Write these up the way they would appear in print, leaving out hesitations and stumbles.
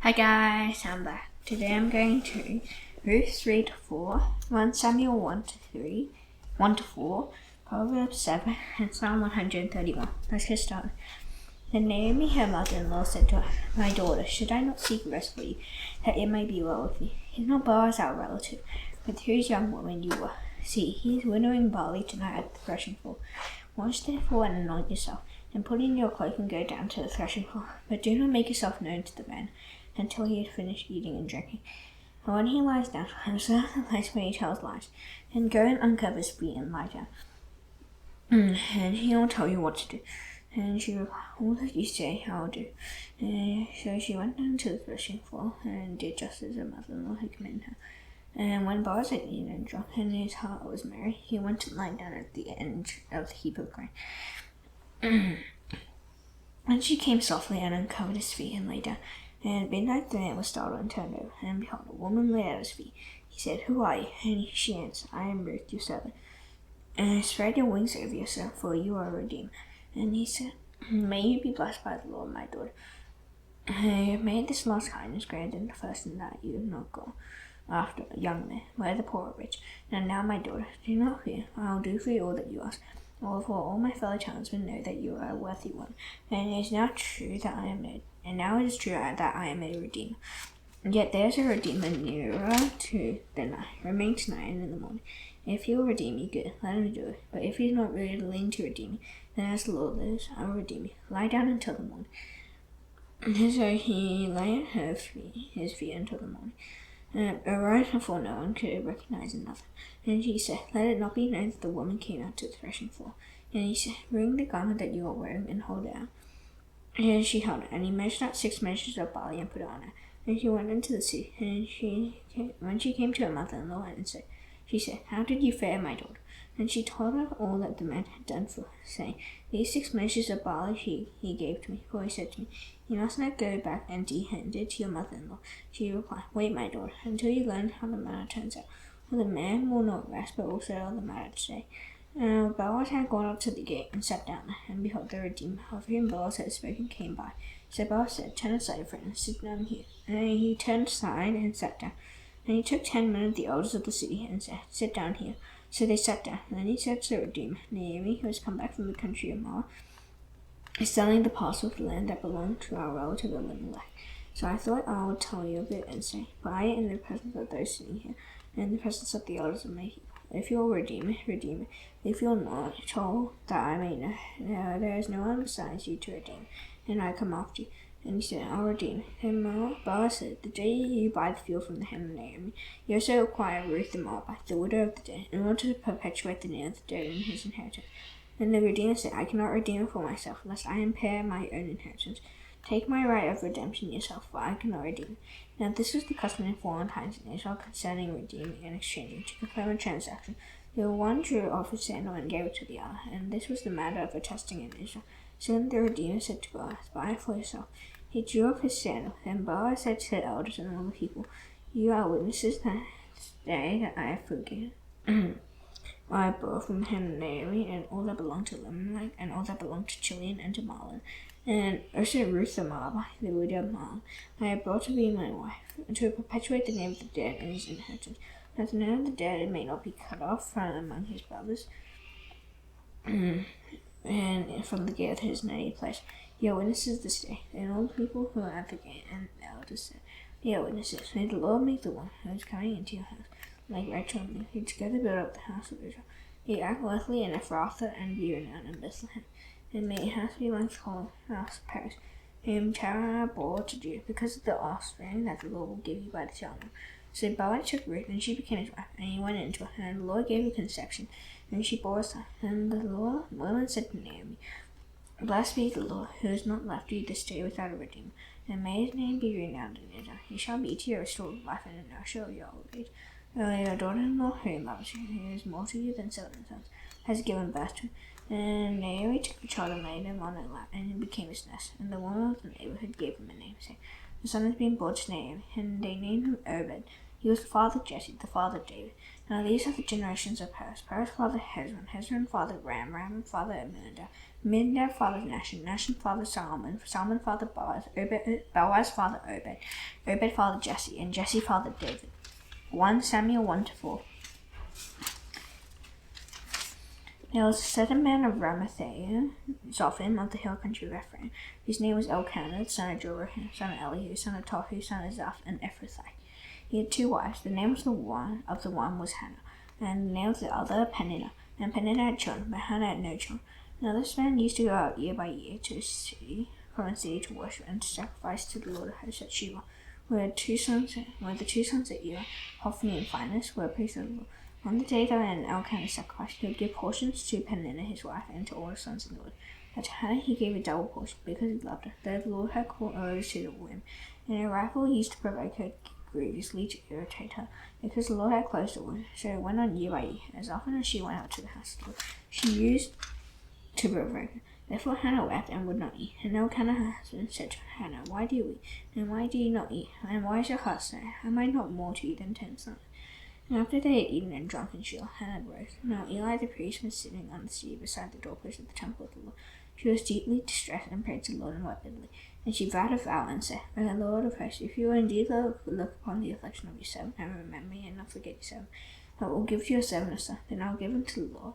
Hi guys, I'm back. Today I'm going to Ruth 3 to 4, 1 Samuel 1 to 3, 1 to 4, Proverbs 7, and Psalm 131. Let's get started. Then Naomi, her mother-in-law, said to her, "My daughter, should I not seek rest for you, that it may be well with you? Is not Boaz our relative, with whose young woman you were? See, he is winnowing barley tonight at the threshing floor. Wash therefore and anoint yourself, and put in your cloak and go down to the threshing floor. But do not make yourself known to the man until he has finished eating and drinking. And when he lies down, observe the place where he tells lies, and go and uncover his feet and lie down. And he will tell you what to do." And she replied, "All that you say, I will do." So she went down to the threshing floor and did just as her mother-in-law had commanded her. And when Boaz had eaten and drunk, and his heart was merry, he went to lie down at the end of the heap of grain. And she came softly and uncovered his feet and lay down. And at midnight the man was startled and turned over, and behold, a woman lay at his feet. He said, "Who are you?" And she answered, "I am Ruth, your servant. And spread your wings over yourself, for you are redeemed." And he said, "May you be blessed by the Lord, my daughter. You have made this last kindness greater than the first, in that you have not gone after a young man, where the poor are rich. And now, my daughter, do not fear. I will do for you all that you ask. For all my fellow townsmen know that you are a worthy one. And it is now true that I am a redeemer. Yet there is a redeemer nearer to than I. Remain tonight and in the morning. If he will redeem you, good, let him do it. But if he is not willing to redeem you, then as the Lord lives, I will redeem you. Lie down until the morning." And so he lay at his feet until the morning, and arose before no one could recognize another. And he said, "Let it not be known that the woman came out to the threshing floor." And he said, "Bring the garment that you are wearing and hold it out." And she held it, and he measured out 6 measures of barley and put it on her. And she went into the city, and when she came to her mother-in-law she said, "How did you fare, my daughter?" And she told her all that the man had done for her, saying, "These 6 measures of barley he gave to me, for he said to me, 'You must not go back empty-handed to your mother-in-law.'" She replied, "Wait, my daughter, until you learn how the matter turns out. For the man will not rest, but will settle the matter today." And Boaz had gone up to the gate and sat down there, and behold, the Redeemer, of whom Boaz had spoken, came by. So Boaz said, "Turn aside, friend, and sit down here." And he turned aside and sat down. And he took 10 men of the elders of the city and said, "Sit down here." So they sat down. And then he said to the Redeemer, "Naomi, who has come back from the country of Moab, is selling the parcel of land that belonged to our relative Elimelech. So I thought I would tell you of it and say, buy it in the presence of those sitting here, and in the presence of the elders of my people. If you will redeem it, redeem it. If you will not, told that I may know. Now there is no one besides you to redeem, and I come after you." And he said, "I'll redeem it." And Boaz said, "The day you buy the field from the hand of Naomi, you also acquire Ruth the Moabite, the widow of the dead, in order to perpetuate the name of the dead in his inheritance." And the Redeemer said, "I cannot redeem it for myself, lest I impair my own inheritance. Take my right of redemption yourself, for I cannot redeem it." Now this was the custom in foreign times in Israel concerning redeeming and exchanging. To confirm a transaction, the one drew off his sandal and gave it to the other, and this was the matter of attesting in Israel. Soon the Redeemer said to Boaz, "Buy it for yourself." He drew off his sandal. Then Boaz said to the elders and all the people, "You are witnesses that today that I have forgiven I bought from the hand of Naomi, and all that belonged to Elimelech, and all that belonged to Chilion and to Mahlon, and also Ruth the Moabite, the widow of Mahlon, I have brought to be my wife, and to perpetuate the name of the dead in his inheritance, that the name of the dead may not be cut off from among his brothers, and from the gate of his native place. You are witnesses this day." And all the people who were at the gate and the elders said, "You are witnesses. May the Lord make the one who is coming into your house like Rachel and Leah, who together build up the house of Israel. May you act worthily in Ephrathah and be renowned in Bethlehem. And may your house be like the whole house of Paris, whom Terah bore to Judah, because of the offspring that the Lord will give you by the child." So Boaz took Ruth, and she became his wife, and he went into her, and the Lord gave her conception, and she bore a son. And the woman said to Naomi, "Blessed be the Lord, who has not left you this day without a redeemer, and may his name be renowned in Israel. He shall be to you a restored life and a nourisher of your old age. Your daughter-in-law, who loves you, who is more to you than 7 sons, has given birth to him." And Naomi took the child and laid him on her lap, and he became his nurse. And the woman of the neighborhood gave him a name, saying, "The son has been born to Naomi." And they named him Obed. He was the father of Jesse, the father of David. Now these are the generations of Perez. Perez fathered Hezron, Hezron fathered Ram, Ram fathered Amminadab, Amminadab fathered Nahshon, Nahshon fathered Solomon, Solomon fathered Boaz, Boaz fathered Obed, Obed fathered Jesse, and Jesse fathered David. 1 Samuel 1-4. There was a certain man of Ramathaim, Zophim, of the hill country of Ephraim, whose name was Elkanah, son of Jorah, son of Elihu, son of Tohu, son of Zaph, and Ephrathite. He had 2 wives. The name of the one was Hannah, and the name of the other Peninnah. And Peninnah had children, but Hannah had no children. Now this man used to go out year by year to a city, from a city to worship and to sacrifice to the Lord of hosts at Sheba, where the 2 sons of Eli, Hophni and Phinehas, were priests of the Lord. On the day that Elkanah sacrificed, he would give portions to Peninnah his wife and to all the sons of the Lord. But to Hannah he gave a double portion, because he loved her, though the Lord had called her to the whim, and a rival used to provoke her grievously to irritate her, because the Lord had closed the wound. So it went on year by year. As often as she went out to the house of the Lord, she used to provoke her. Therefore Hannah wept and would not eat. And Elkanah her husband said to her, Hannah, why do you weep? And why do you not eat? And why is your heart sad? Am I not more to you than 10 sons? And after they had eaten and drunk in Shiloh, Hannah rose. Now Eli the priest was sitting on the seat beside the doorpost of the temple of the Lord. She was deeply distressed and prayed to the Lord and wept bitterly. And she vowed a vow and said, O Lord of hosts, if you will indeed look upon the affliction of your servant, and remember me, and not forget your servant, I will give to your servant a son, then I will give him to the Lord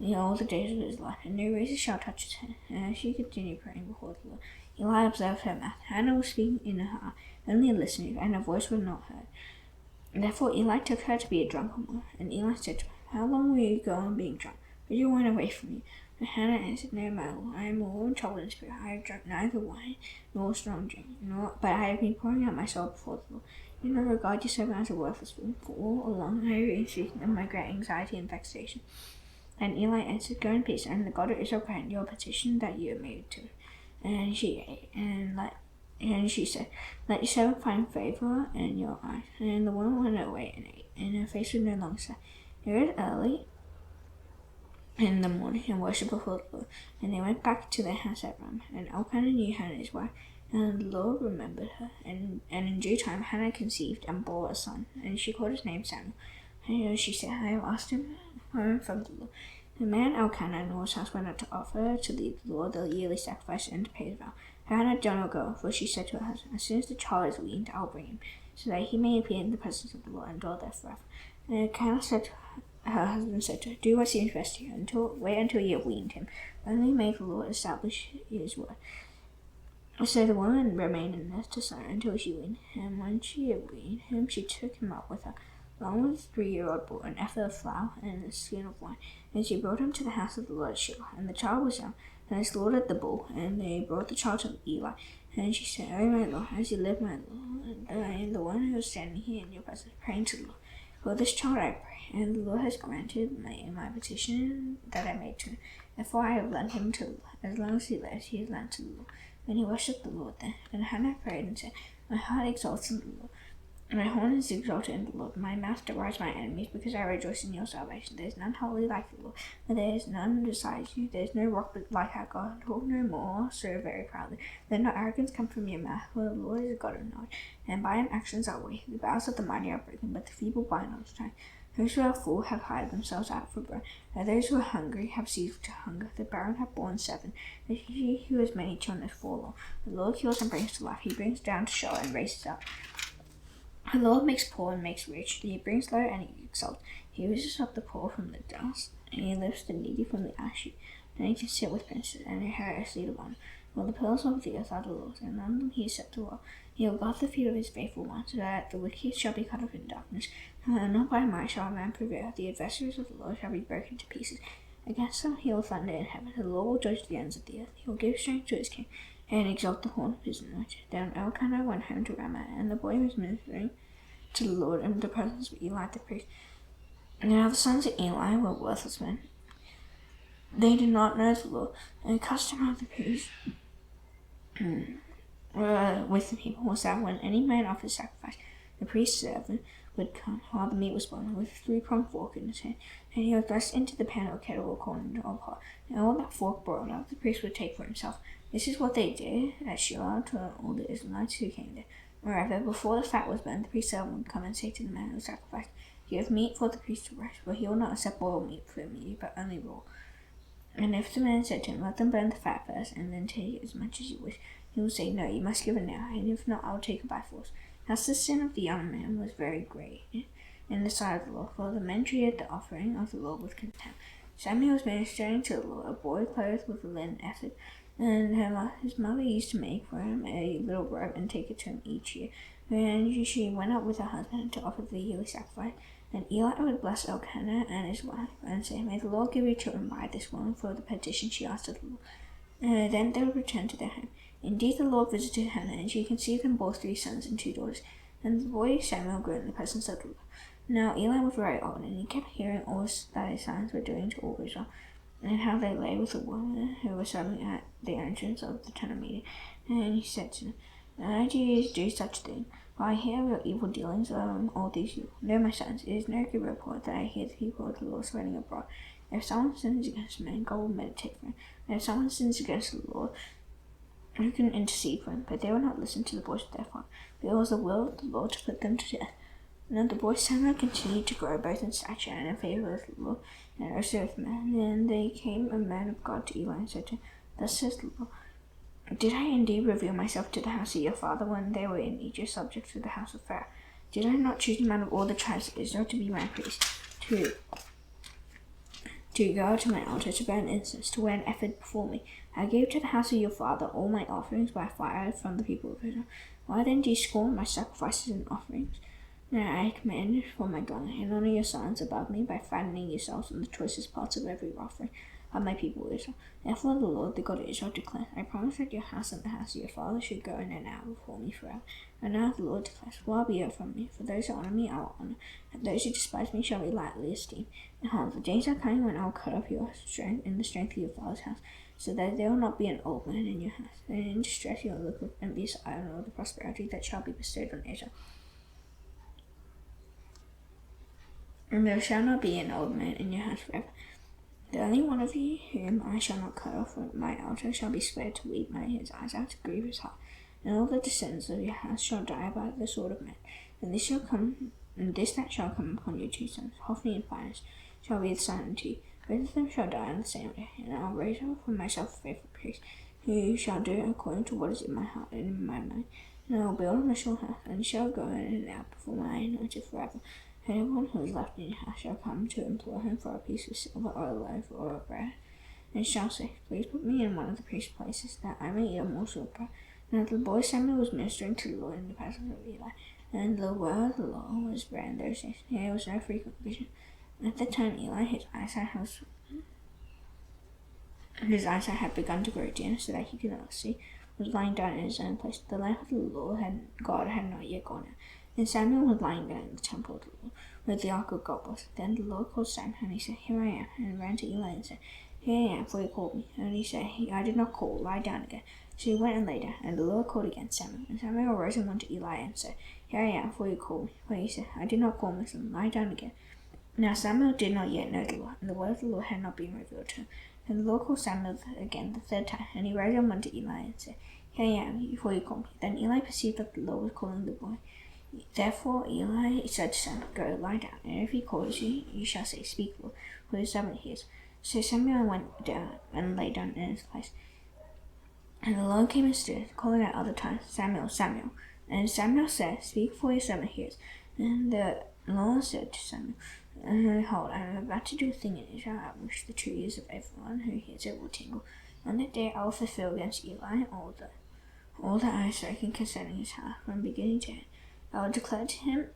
in all the days of his life, and no razor shall touch his head. And as she continued praying before the Lord, Eli observed her mouth. Hannah was speaking in her heart, only a listening, and her voice was not heard. Therefore Eli took her to be a drunken woman, and Eli said to her, How long will you go on being drunk? But you went away from me. But Hannah answered, No, my Lord, I am all in trouble in spirit. I have drunk neither wine nor strong drink, but I have been pouring out my soul before the Lord. Do not regard your servant as a worthless fool, for all along I have been speaking of my great anxiety and vexation. And Eli answered, Go in peace, and the God of Israel grant your petition that you have made to him. And she said, Let your servant find favor in your eyes. And the woman went away and ate, and her face was no longer sad. They rose early in the morning and worshipped before the Lord. And they went back to their house at Ramah. And Elkanah knew Hannah his wife, and the Lord remembered her. And in due time Hannah conceived and bore a son, and she called his name Samuel. And she said, I have asked him from the Lord. The man Elkanah and all his house went out to offer to the Lord the yearly sacrifice and to pay his vow. Hannah did not go, for she said to her husband, As soon as the child is weaned, I will bring him, so that he may appear in the presence of the Lord and dwell there forever. And Elkanah said to her husband said to her, Do what seems best to you, wait until you have weaned him. Only may the Lord establish his word. So the woman remained in nurse to son until she weaned him. When she had weaned him, she took him up with her, along with the 3-year-old boy, an ephah of flour, and a skin of wine. And she brought him to the house of the Lord at Shiloh. And the child was young, and they slaughtered the bull, and they brought the child to Eli. And she said, O my Lord, as you live, my Lord, and I am the one who is standing here in your presence, praying to the Lord. For this child I pray, and the Lord has granted my petition that I made to him. Therefore I have lent him to the Lord. As long as he lives, he is lent to the Lord. Then he worshipped the Lord there. And Hannah prayed and said, My heart exalts in the Lord. My horn is exalted in the Lord. My mouth derides my enemies, because I rejoice in your salvation. There is none holy like the Lord, but there is none besides you. There is no rock like our God. Talk no more so very proudly. Let no arrogance come from your mouth, for the Lord is a God of knowledge, and by him actions are weighed. The bows of the mighty are broken, but the feeble by no strength. Those who are full have hired themselves out for bread, and those who are hungry have ceased to hunger. The barren have borne 7, and he who has many children has 4 long. The Lord kills and brings to life. He brings down to Sheol and raises up. The Lord makes poor and makes rich. He brings low and he exalts. He raises up the poor from the dust, and he lifts the needy from the ash heap. Then he can sit with princes and inherit a seat of honor. For the pillars of the earth are the Lord's, and on them he has set the world. He will guard the feet of his faithful ones, so that the wicked shall be cut off in darkness. And not by might shall a man prevail. The adversaries of the Lord shall be broken to pieces. Against them he will thunder in heaven. The Lord will judge the ends of the earth. He will give strength to his king, and exalt the horn of his anointed. Then Elkanah went home to Ramah, and the boy was ministering to the Lord in the presence of Eli the priest. Now the sons of Eli were worthless men. They did not know the Lord, and the custom of the priest with the people was that when any man offered sacrifice, the priest's servant would come while the meat was boiling with a 3-pronged fork in his hand, and he would thrust into the pan or kettle or corn or pot, and all that fork boiled up the priest would take for himself. This is what they did at Shiloh to all the Israelites who came there. Moreover, before the fat was burned, the priest's servant would come and say to the man who sacrificed, "Give meat for the priest to roast, for he will not accept boiled meat from you, but only raw." And if the man said to him, "Let them burn the fat first, and then take as much as you wish," he will say, "No, you must give it now, and if not, I will take it by force." Thus the sin of the young man was very great in the sight of the Lord, for the men treated the offering of the Lord with contempt. Samuel was ministering to the Lord, a boy clothed with a linen ephod, and his mother used to make for him a little robe and take it to him each year. And she went up with her husband to offer the yearly sacrifice. And Eli would bless Elkanah and his wife, and say, "May the Lord give you children by this woman for the petition she asked of the Lord." Then they would return to their home. Indeed, the Lord visited Hannah, and she conceived and bore 3 sons and 2 daughters. And the boy Samuel grew in the presence of the Lord. Now Eli was very old, and he kept hearing all that his sons were doing to all Israel, and how they lay with the women who were serving at the entrance of the tent of meeting. And he said to them, "Why do you do such thing? For I hear of your evil dealings among all these people. No, my sons, it is no good report that I hear the people of the Lord spreading abroad. If someone sins against man, God will meditate for him. And if someone sins against the Lord, who can intercede for him?" But they would not listen to the voice of their father, but it was the will of the Lord to put them to death. Now the boy Samuel continued to grow both in stature and in favor of the Lord, and also with men. Then there came a man of God to Eli and said to him, "Thus says the Lord, did I indeed reveal myself to the house of your father when they were in Egypt, subject to the house of Pharaoh? Did I not choose a man of all the tribes of Israel to be my priest, to go to my altar, to burn incense, to wear an ephod before me? I gave to the house of your father all my offerings by fire from the people of Israel. Why then do you scorn my sacrifices and offerings? Now I commanded for my dwelling, and honor your sons above me by fattening yourselves on the choicest parts of every offering of my people Israel. Therefore the Lord, the God of Israel, declares, I promise that your house and the house of your father should go in and out before me forever. And now the Lord declares, far be it from me, for those who honor me I will honor, and those who despise me shall be lightly esteemed. Behold, the days are coming when I will cut off your strength and the strength of your father's house, so that there will not be an old man in your house. And in distress you will look with envious eye on all the prosperity that shall be bestowed on Israel. And there shall not be an old man in your house forever. The only one of you whom I shall not cut off from my altar shall be spared to weep his eyes out, to grieve his heart. And all the descendants of your house shall die by the sword of men. And this that shall come upon your 2 sons, Hophni and Phinehas, shall be the sign unto you. Both of them shall die on the same day. And I will raise up for myself a faithful priest, who shall do according to what is in my heart and in my mind. And I will build him a sure house, and he shall go in and out before my anointed forever. And everyone who is left in your house shall come to implore him for a piece of silver or a loaf or a bread, and shall say, Please put me in one of the priest's places, that I may eat a morsel of bread. Now the boy Samuel was ministering to the Lord in the presence of Eli, and the word of the Lord was bread in those days. There was no frequent vision. At that time Eli, his eyesight had begun to grow dim, so that he could not see, was lying down in his own place. The lamp of the Lord God had not yet gone out. And Samuel was lying down in the temple of the Lord, where the ark of God was. Then the Lord called Samuel, and he said, Here I am, and ran to Eli and said, Here I am, for you called me. And he said, I did not call, lie down again. So he went and lay down, and the Lord called again Samuel. And Samuel arose and went to Eli and said, Here I am, for you called me. But he said, I did not call, my son, lie down again. Now Samuel did not yet know the Lord, and the word of the Lord had not been revealed to him. And the Lord called Samuel again the 3rd time, and he rose and went to Eli and said, Here I am, for you called me. Then Eli perceived that the Lord was calling the boy. Therefore Eli said to Samuel, Go, lie down, and if he calls you, you shall say, Speak, Lord, for his servant hears. So Samuel went down and lay down in his place. And the Lord came and stood, calling out other times, Samuel, Samuel. And Samuel said, Speak, for your servant hears. And the Lord said to Samuel, Behold, I am about to do a thing in Israel at which the 2 ears of everyone who hears it will tingle. On that day I will fulfill against Eli all that I have spoken concerning his house, from beginning to end. I will declare to him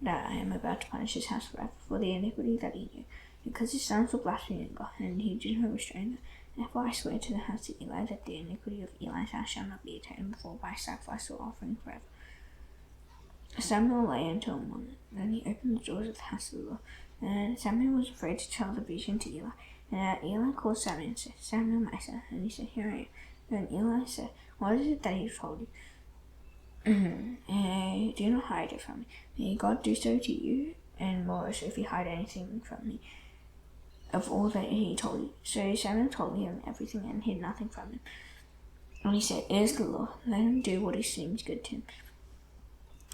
that I am about to punish his house forever for the iniquity that he knew, because his sons were blaspheming God, and he did not restrain them. Therefore I swear to the house of Eli that the iniquity of Eli's house shall not be attained before by sacrifice or offering forever. Samuel lay until morning. Then he opened the doors of the house of the Lord, and Samuel was afraid to tell the vision to Eli. And Eli called Samuel and said, Samuel, my son. And he said, Here I am. Then Eli said, What is it that he told you? Do not hide it from me. May God do so to you, and more so if you hide anything from me of all that he told you. So Samuel told him everything and hid nothing from him. And he said, "It is the Lord. Let him do what he seems good to him."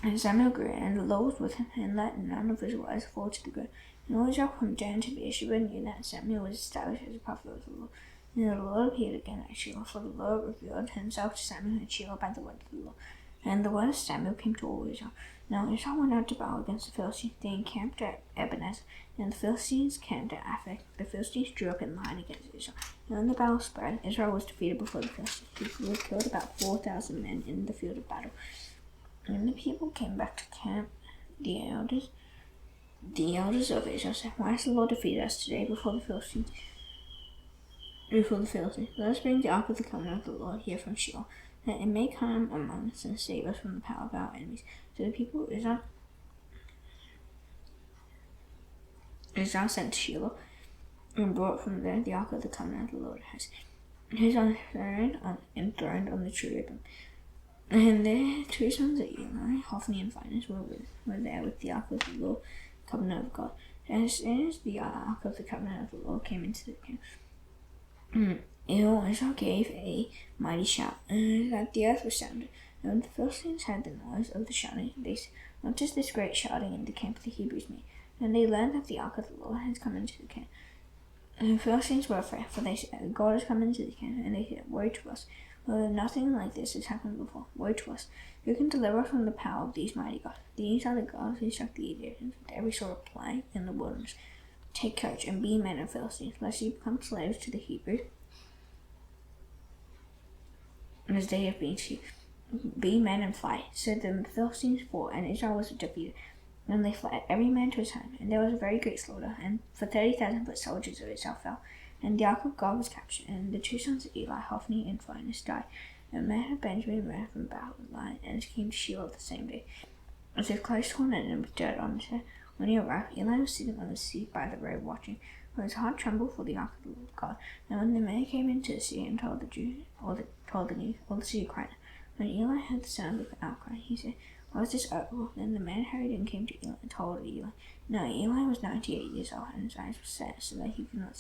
And Samuel grew, and the Lord was with him, and let none of his wives fall to the ground. And all Israel from Dan to Beersheba knew that Samuel was established as a prophet of the Lord. And the Lord appeared again at Shiloh, for the Lord revealed himself to Samuel at Shiloh by the word of the Lord. And the word of Samuel came to all Israel. Now Israel went out to battle against the Philistines. They encamped at Ebenezer, and the Philistines camped at Aphek. The Philistines drew up in line against Israel. And when the battle spread, Israel was defeated before the Philistines, who had killed about 4,000 men in the field of battle. When the people came back to camp, the elders of Israel said, "Why has the Lord defeated us today before the Philistines? Let us bring the ark of the covenant of the Lord here from Shiloh, that it may come among us and save us from the power of our enemies." So the people of Israel sent to Shiloh and brought from there the ark of the covenant of the Lord house. It was enthroned on the cherubim. And their two sons of Eli, Hophni and Phinehas, were there with the ark of the Lord, covenant of God. As soon as the ark of the covenant of the Lord came into the camp, Israel gave a mighty shout, and that the earth was sounded. And when the Philistines heard the noise of the shouting, they said, "What does this great shouting in the camp of the Hebrews mean?" And they learned that the ark of the Lord had come into the camp. And the Philistines were afraid, for they said, "God has come into the camp." And they said, "Woe to us! Nothing like this has happened before. Woe to us! Who can deliver us from the power of these mighty gods? These are the gods who struck the Egyptians with every sort of plague in the wilderness. Take courage and be men of Philistines, lest you become slaves to the Hebrews, as they have been to you. Be men and fight." So the Philistines fought, and Israel was defeated. And they fled, every man to his home, and there was a very great slaughter, and for 30,000 foot soldiers of Israel fell. And the ark of God was captured, and the two sons of Eli, Hophni and Phinehas, died. And men of Benjamin ran from battle line, and came to Shiloh the same day, with his clothes torn and with dirt on his head. When he arrived, Eli was sitting on the seat by the road watching, for his heart trembled for the ark of the Lord God. And when the men came into the city and told the Jews, told the news, all the city cried. When Eli heard the sound of the outcry, he said, "What is this uproar?" Then the man hurried and came to Eli and told Eli. Now Eli was 98 years old, and his eyes were set so that he could not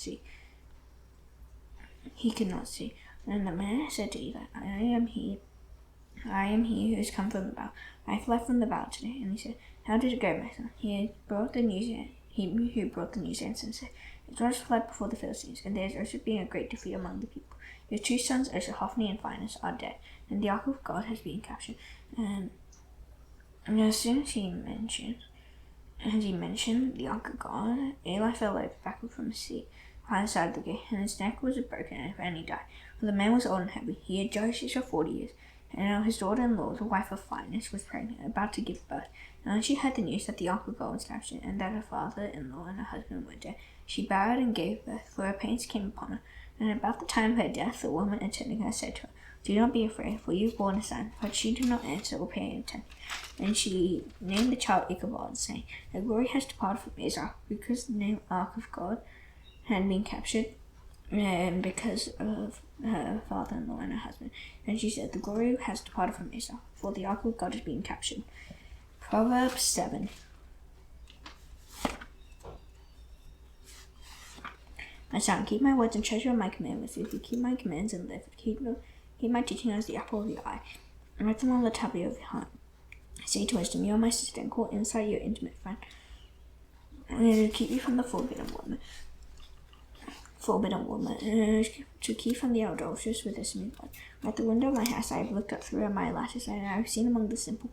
see. And the man said to Eli, I am he who has come from the battle. I fled from the battle today." And he said, "How did it go, my son?" He who brought the news answered and said, "Israel has fled before the Philistines, and there has also been a great defeat among the people. Your two sons, Hophni and Phinehas, are dead, and the ark of God has been captured." And as soon as he mentioned the ark of God, Eli fell over backward from his seat by the side of the gate, and his neck was broken, and he died. For the man was old and heavy. He had judged Israel 40 years. And now his daughter-in-law, the wife of Phinehas, was pregnant, about to give birth. And when she heard the news that the ark of God was captured, and that her father-in-law and her husband were dead, she bowed and gave birth, for her pains came upon her. And about the time of her death, the woman attending her said to her, "Do not be afraid, for you have borne a son." But she did not answer or pay any attention. And she named the child Ichabod, saying, "The glory has departed from Israel," because the name Ark of God had been captured, and because of her father-in-law and her husband. And she said, "The glory has departed from Israel, for the ark of God has been captured." Proverbs 7. My son, keep my words and treasure my commandments. If you keep my commands and live, keep my teaching as the apple of your eye, and write them on the tablet of your heart. Say to wisdom, "You are my sister," and call insight your intimate friend. And it will keep you from the forbidden woman, to keep from the adulteress with a smooth blood. At the window of my house I have looked up through my lattice, and I have seen among the simple.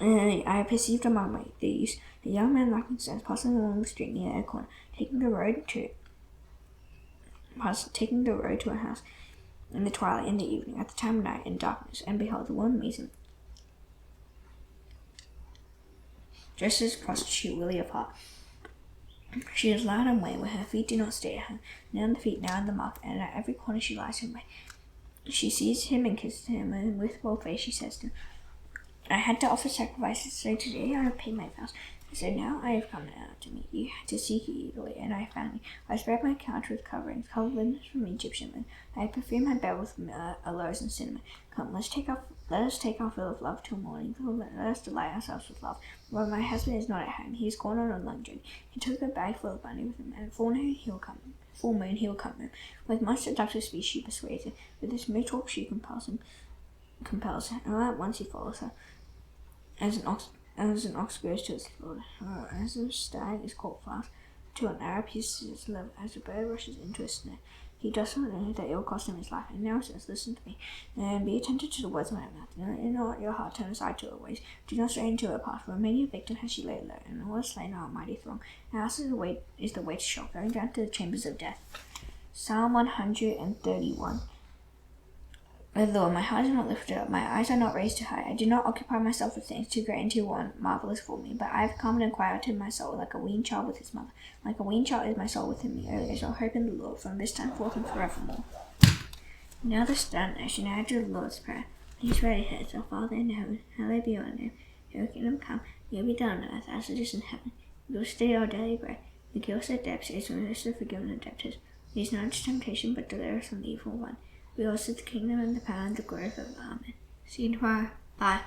I have perceived among these the young man lacking sense, passing along the street near a corner, taking the road to a house in the twilight, in the evening, at the time of night, in darkness. And behold, the woman meets him, dressed as a prostitute, lily of heart. She is loud and wayward, her feet do not stay at her, now in the feet, now in the mouth, and at every corner she lies in wait. She sees him and kisses him, and with bold face she says to him, "I had to offer sacrifices, so today I have paid my vows. So now I have come out to meet you, to seek you eagerly, and I have found you. I spread my couch with coverings, colored linens from Egyptian linen. I have perfumed my bed with aloes and cinnamon. Come, let us take our fill of love till morning. Let us delight ourselves with love. But my husband is not at home. He has gone on a long journey. He took a bag full of money with him, and for noon he will come full moon he will come home. With much seductive speech she persuades him. With his smooth talk she compels her, and all at once he follows her, as an ox goes to its slaughter, or as a stag is caught fast to an arrow pieces its liver, as a bird rushes into a snare. He does not know that it will cost him his life, and now says, listen to me, and be attentive to the words of my mouth, and not your heart turn aside to her ways. Do not stray into her path, for many a victim has she laid low, and all the slain are a mighty throng. And ours is the way to shock, going down to the chambers of death. Psalm 131. O Lord, my heart is not lifted up, my eyes are not raised too high. I do not occupy myself with things too great and too marvelous for me, but I have come and quieted my soul like a weaned child with his mother. Like a weaned child is my soul within me. O Israel, hope in the Lord, from this time forth and forevermore. Now the stern nation add to the Lord's prayer. Please read it, Our Father in heaven, hallowed be your name. Your kingdom come, your will be done on earth as it is in heaven. Give us today our daily bread. Forgive us our debts, as we also forgive our debtors. Lead us not into temptation, but deliver us from the evil one. We also the kingdom and the power and the glory forever. Amen. See you tomorrow. Bye.